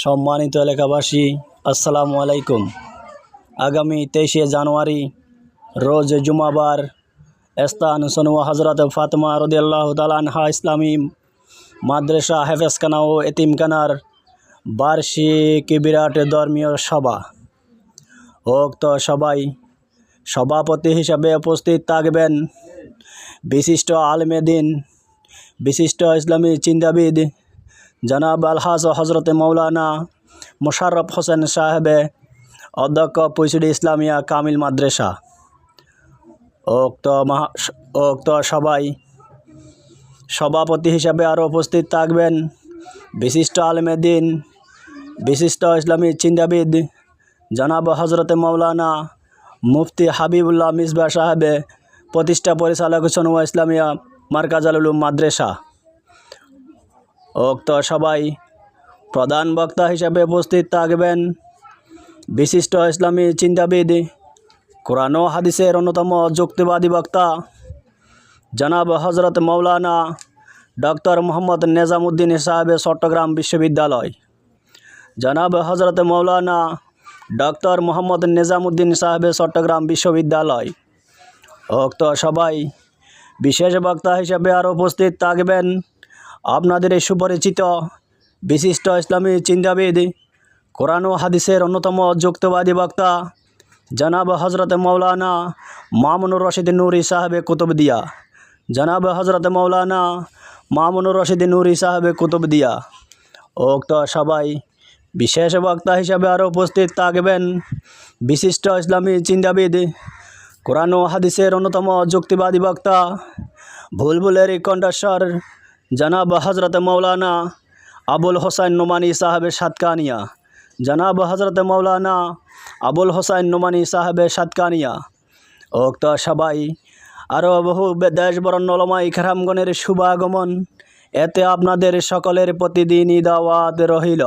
সম্মানিত এলাকাবাসী, আসসালামু আলাইকুম। আগামী 23শে জানুয়ারি রোজ জুমাবার স্থান সনুয়া হজরত ফাতেমা রাদিয়াল্লাহু তাআলা আনহা ইসলামী মাদ্রাসা হেফেজখানা ও এতিমখানার বার্ষিক বিরাট ধর্মীয় সভা। উক্ত সবাই সভাপতি হিসাবে উপস্থিত থাকবেন বিশিষ্ট আলেমে দ্বীন, বিশিষ্ট ইসলামী চিন্তাবিদ জনাব আলহাজ হজরত মৌলানা মোশাররফ হোসেন সাহেবে, অধ্যক্ষ পুইসুডি ইসলামিয়া কামিল মাদ্রাসা। উক্ত সবাই সভাপতি হিসাবে আরও উপস্থিত থাকবেন বিশিষ্ট আলেমে দ্বীন, বিশিষ্ট ইসলামী চিন্তাবিদ জনাব হজরত মৌলানা মুফতি হাবিবুল্লাহ মিসবাহ সাহেবে, প্রতিষ্ঠা পরিচালক সনুয়া ইসলামিয়া মারকাজ আল উলুম মাদ্রাসা। উক্ত সবাই প্রধান বক্তা হিসাবে উপস্থিত থাকবেন বিশিষ্ট ইসলামী চিন্তাবিদ, কোরআন ও হাদিসের অন্যতম যুক্তিবাদী বক্তা জনাব হজরত মৌলানা ডক্টর মোহাম্মদ নেজামুদ্দিন সাহেবে, চট্টগ্রাম বিশ্ববিদ্যালয়। জনাব হজরত মৌলানা ডক্টর মোহাম্মদ নেজামুদ্দিন সাহেবে, চট্টগ্রাম বিশ্ববিদ্যালয়। উক্ত সবাই বিশেষ বক্তা হিসাবে আরও উপস্থিত থাকবেন আপনাদের এই সুপরিচিত বিশিষ্ট ইসলামী চিন্তাবিদ, কোরআন ও হাদিসের অন্যতম যুক্তিবাদী বক্তা জনাব হজরত মৌলানা মামুনুর রশিদ নুরি সাহেবে কুতুবদিয়া। জনাব হজরত মৌলানা মামুনুর রশিদ নুরি সাহেবে কুতুবদিয়া। উক্ত সবাই বিশেষ বক্তা হিসাবে আরও উপস্থিত থাকবেন বিশিষ্ট ইসলামী চিন্তাবিদ, কোরআন ও হাদিসের অন্যতম যুক্তিবাদী বক্তা বুলবুলের কণ্ঠস্বর জনাব হজরত মৌলানা আবুল হোসাইন নোমানী সাহেবে সাতকানিয়া। জনাব হজরত মৌলানা আবুল হোসাইন নোমানী সাহেবে সাতকানিয়া। উক্ত সবাই আরও বহু দেশ বরণ্য ওলামায়ে কেরামগণের শুভাগমন, এতে আপনাদের সকলের প্রতিদিনই দাওয়াত রহিল।